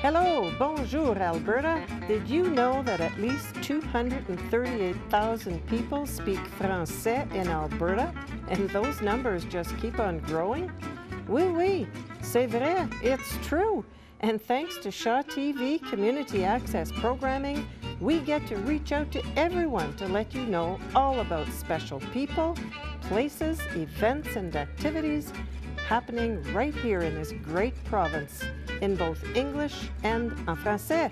Hello, bonjour Alberta. Did you know that at least 238,000 people speak Français in Alberta? And those numbers just keep on growing? Oui, oui, c'est vrai, it's true. And thanks to Shaw TV Community Access Programming, we get to reach out to everyone to let you know all about special people, places, events, and activities happening right here in this great province, in both English and en français.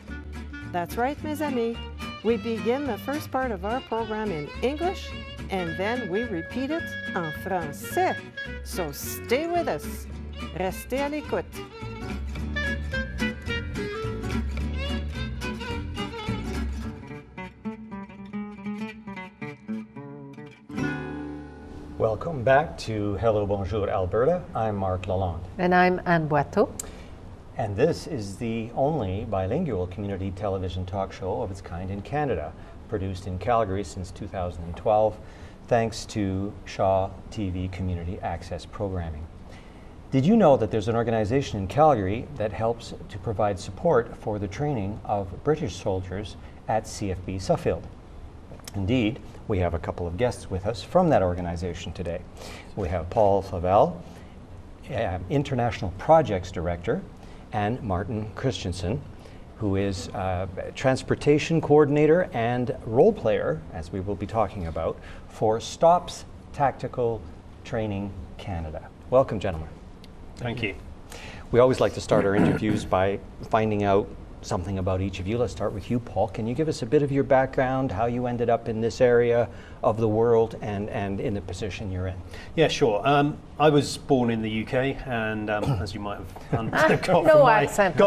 That's right, mes amis. We begin the first part of our program in English, and then we repeat it en français. So stay with us. Restez à l'écoute. Welcome back to Hello, Bonjour, Alberta. I'm Marc Lalonde. And I'm Anne Boiteau. And this is the only bilingual community television talk show of its kind in Canada, produced in Calgary since 2012, thanks to Shaw TV Community Access Programming. Did you know that there's an organization in Calgary that helps to provide support for the training of British soldiers at CFB Suffield? Indeed, we have a couple of guests with us from that organization today. We have Paul Flavell, International Projects Director, and Martin Christensen, who is Transportation Coordinator and role player, as we will be talking about, for STOPS Tactical Training Canada. Welcome, gentlemen. Thank you. We always like to start our interviews by finding out something about each of you. Let's start with you, Paul. Can you give us a bit of your background, how you ended up in this area of the world and in the position you're in? Yeah, sure. I was born in the UK, and as you might have got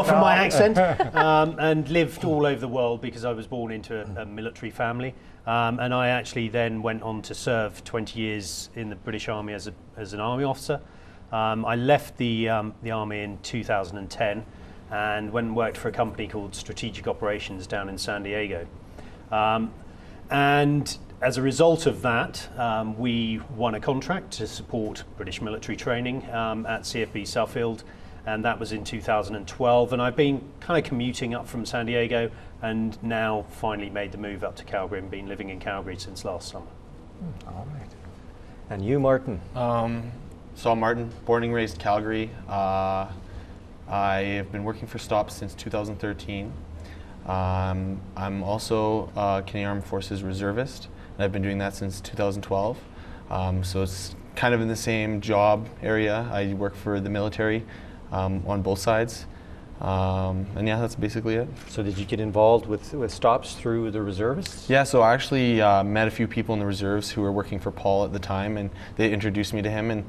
from my accent, and lived all over the world because I was born into a military family. And I actually then went on to serve 20 years in the British Army as an army officer. I left the army in 2010 and went and worked for a company called Strategic Operations down in San Diego. And as a result of that, we won a contract to support British military training at CFB Suffield, and that was in 2012. And I've been kind of commuting up from San Diego and now finally made the move up to Calgary and been living in Calgary since last summer. All right. And you, Martin? So I'm Martin, born and raised Calgary. I have been working for STOPS since 2013. I'm also a Canadian Armed Forces reservist, and I've been doing that since 2012. So it's kind of in the same job area. I work for the military on both sides. And yeah, that's basically it. So did you get involved with STOPS through the reservists? Yeah, so I actually met a few people in the reserves who were working for Paul at the time, and they introduced me to him, and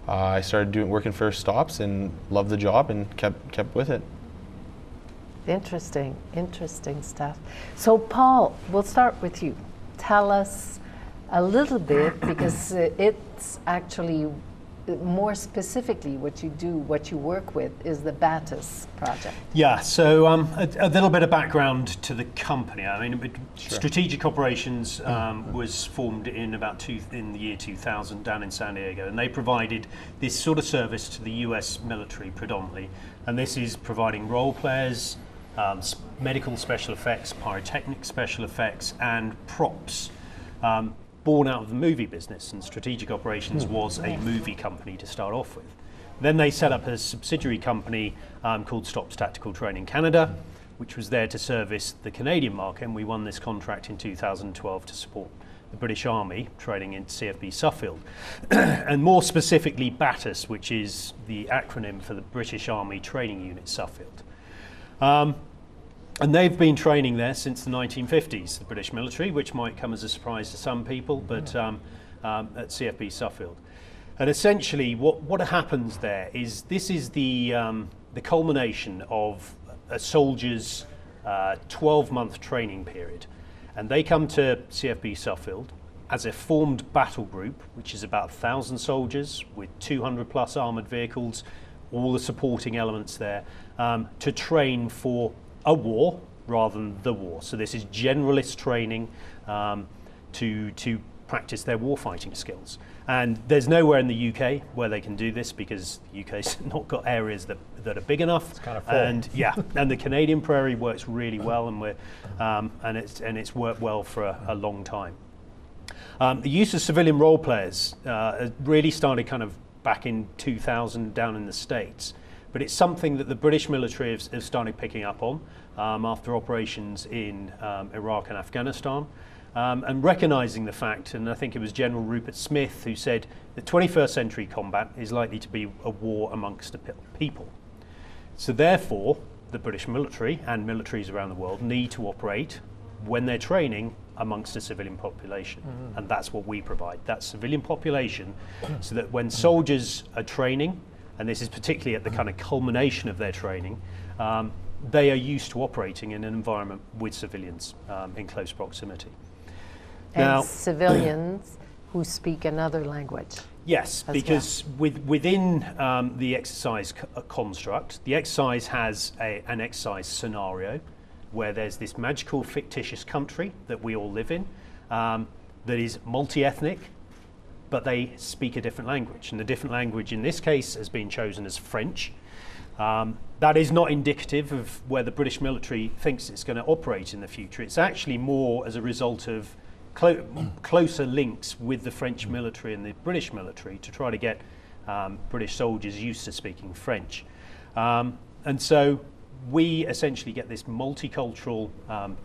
I started working for STOPS and loved the job and kept with it. Interesting stuff. So Paul, we'll start with you. Tell us a little bit, because it's actually more specifically what you do, what you work with, is the BATIS project. Yeah, so a little bit of background to the company. I mean, Strategic Operations was formed in the year 2000 down in San Diego, and they provided this sort of service to the US military predominantly. And this is providing role players, medical special effects, pyrotechnic special effects, and props. Born out of the movie business, and Strategic Operations was a movie company to start off with. Then they set up a subsidiary company called STOPS Tactical Training Canada, which was there to service the Canadian market, and we won this contract in 2012 to support the British Army training in CFB Suffield. And more specifically BATIS, which is the acronym for the British Army Training Unit Suffield. And they've been training there since the 1950s, the British military, which might come as a surprise to some people, but at CFB Suffield. And essentially what happens there is this is the culmination of a soldier's 12-month training period. And they come to CFB Suffield as a formed battle group, which is about 1,000 soldiers with 200 plus armoured vehicles, all the supporting elements there, to train for a war rather than the war. So this is generalist training to practice their warfighting skills. And there's nowhere in the UK where they can do this because the UK's not got areas that are big enough. It's kind of full. And yeah, and the Canadian prairie works really well, and it's worked well for a long time. The use of civilian role players really started kind of back in 2000 down in the States, but it's something that the British military have started picking up on after operations in Iraq and Afghanistan, and recognising the fact, and I think it was General Rupert Smith who said that 21st century combat is likely to be a war amongst the people. So therefore, the British military and militaries around the world need to operate when they're training amongst the civilian population. And that's what we provide, that civilian population, so that when soldiers are training, and this is particularly at the kind of culmination of their training, they are used to operating in an environment with civilians in close proximity. And Now, civilians who speak another language. yes, as because within the exercise construct, the exercise has an exercise scenario where there's this magical fictitious country that we all live in that is multi-ethnic, but they speak a different language. And the different language in this case has been chosen as French. That is not indicative of where the British military thinks it's going to operate in the future. It's actually more as a result of closer links with the French military and the British military to try to get British soldiers used to speaking French. And so we essentially get this multicultural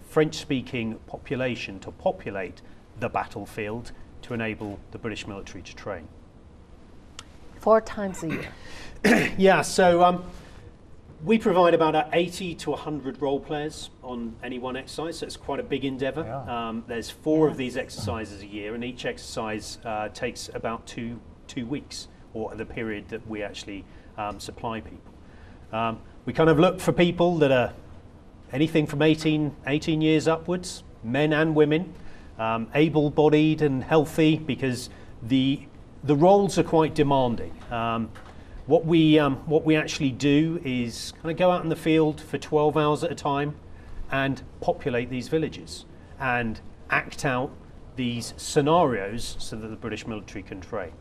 French-speaking population to populate the battlefield to enable the British military to train. 4 times a year. Yeah, so we provide about 80 to 100 role players on any one exercise, so it's quite a big endeavour. Yeah. There's 4 of these exercises a year, and each exercise takes about two weeks, or the period that we actually supply people. We kind of look for people that are anything from 18 years upwards, men and women, able-bodied and healthy, because the roles are quite demanding. What we actually do is kind of go out in the field for 12 hours at a time and populate these villages and act out these scenarios so that the British military can train.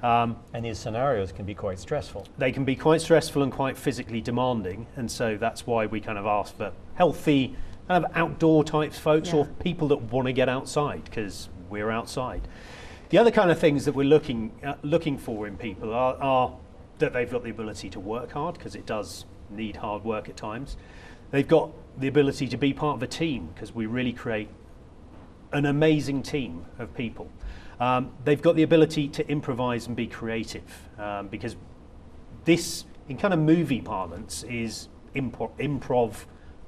And these scenarios can be quite stressful. They can be quite stressful and quite physically demanding, and so that's why we kind of ask for healthy, kind of outdoor types folks, or people that want to get outside, because we're outside. The other kind of things that we're looking for in people are that they've got the ability to work hard, because it does need hard work at times. They've got the ability to be part of a team, because we really create an amazing team of people. They've got the ability to improvise and be creative, because this, in kind of movie parlance, is improv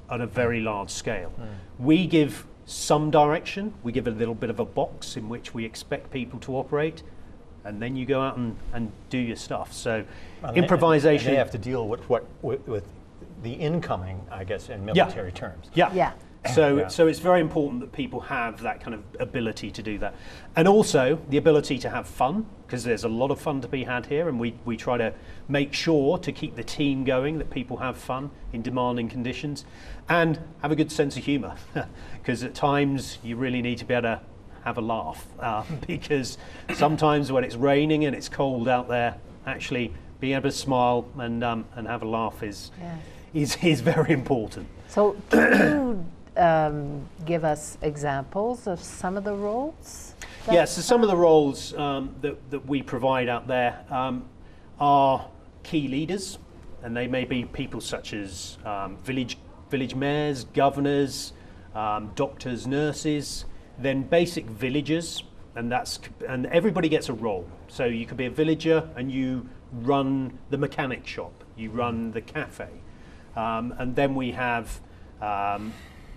on a very large scale. We give some direction, we give a little bit of a box in which we expect people to operate, and then you go out and do your stuff. So improvisation. And they have to deal with the incoming, I guess, in military terms. Yeah. So Yeah. so it's very important that people have that kind of ability to do that. And also the ability to have fun, because there's a lot of fun to be had here, and we try to make sure to keep the team going, that people have fun in demanding conditions, and have a good sense of humour, because at times you really need to be able to have a laugh, because sometimes when it's raining and it's cold out there, actually being able to smile and have a laugh is very important. So can you give us examples of some of the roles? Yes, so some of the roles that we provide out there are key leaders, and they may be people such as village mayors, governors, doctors, nurses, then basic villagers, and everybody gets a role. So you could be a villager and you run the mechanic shop, you run the cafe, and then we have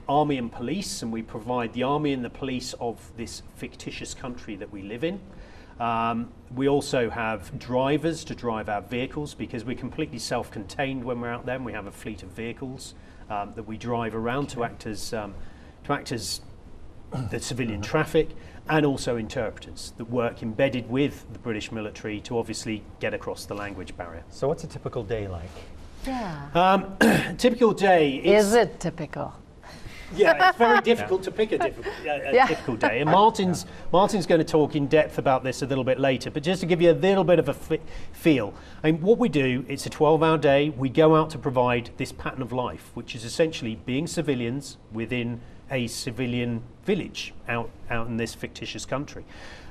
army and police, and we provide the army and the police of this fictitious country that we live in. We also have drivers to drive our vehicles, because we're completely self-contained when we're out there, and we have a fleet of vehicles that we drive around to act as the civilian traffic, and also interpreters that work embedded with the British military to obviously get across the language barrier. So what's a typical day like? Yeah. Typical day. Is it typical? Yeah, it's very difficult to pick a difficult day. And Martin's going to talk in depth about this a little bit later. But just to give you a little bit of a feel, I mean, what we do, it's a 12-hour day. We go out to provide this pattern of life, which is essentially being civilians within a civilian village out in this fictitious country.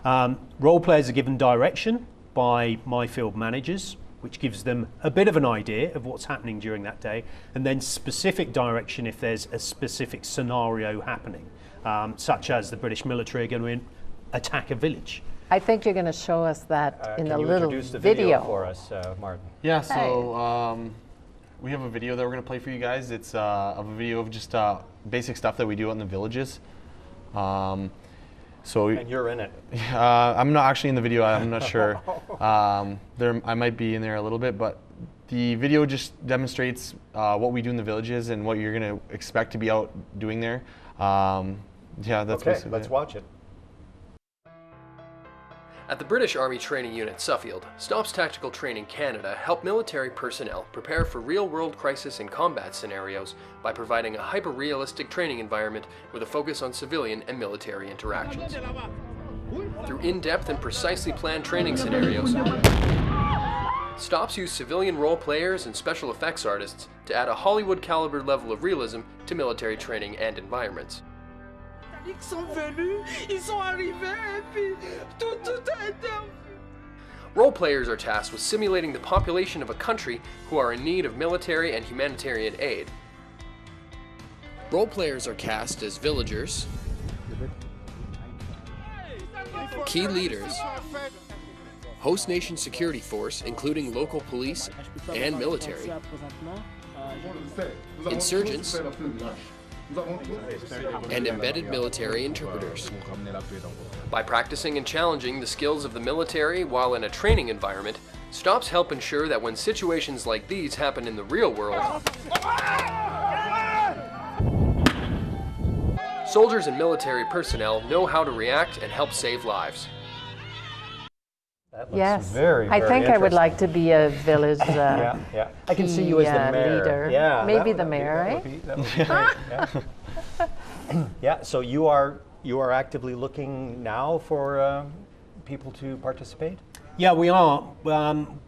Role players are given direction by my field managers, which gives them a bit of an idea of what's happening during that day, and then specific direction if there's a specific scenario happening, such as the British military are going to attack a village. I think you're going to show us that in a little Can you introduce the video for us, Martin? Yeah, so we have a video that we're going to play for you guys. It's a video of just basic stuff that we do out in the villages. And you're in it. I'm not actually in the video. I'm not sure. I might be in there a little bit, but the video just demonstrates what we do in the villages and what you're going to expect to be out doing there. Yeah, that's okay. basically Let's it. watch it. At the British Army Training Unit Suffield, STOPS Tactical Training Canada help military personnel prepare for real-world crisis and combat scenarios by providing a hyper-realistic training environment with a focus on civilian and military interactions. Through in-depth and precisely planned training scenarios, STOPS use civilian role players and special effects artists to add a Hollywood-caliber level of realism to military training and environments. Ils sont venus, ils sont arrivés, et puis tout a été. Role players are tasked with simulating the population of a country who are in need of military and humanitarian aid. Role players are cast as villagers, key leaders, host nation security force, including local police and military, insurgents, and embedded military interpreters. By practicing and challenging the skills of the military while in a training environment, STOPS help ensure that when situations like these happen in the real world, soldiers and military personnel know how to react and help save lives. That looks Yes, very, I very think I would interesting. like to be a village Yeah. I can see you as the mayor. leader. Yeah, Maybe that the would be- mayor, that would be- that would be great, yeah. Yeah, so you are actively looking now for people to participate? Yeah, we are.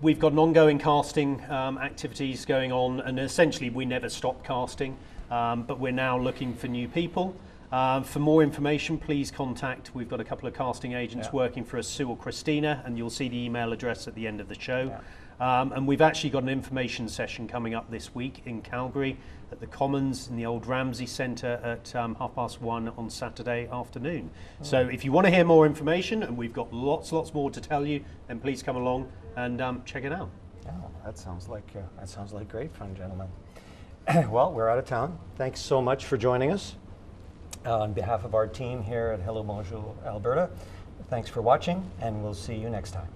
We've got an ongoing casting activities going on, and essentially we never stop casting, but we're now looking for new people. For more information, please contact. We've got a couple of casting agents working for us, Sue or Christina, and you'll see the email address at the end of the show. Yeah. And we've actually got an information session coming up this week in Calgary at the Commons in the old Ramsey Centre at 1:30 on Saturday afternoon. So if you want to hear more information, and we've got lots more to tell you, then please come along and check it out. Oh, that sounds like great fun, gentlemen. Well, we're out of town. Thanks so much for joining us. On behalf of our team here at Hello Bonjour Alberta, thanks for watching, and we'll see you next time.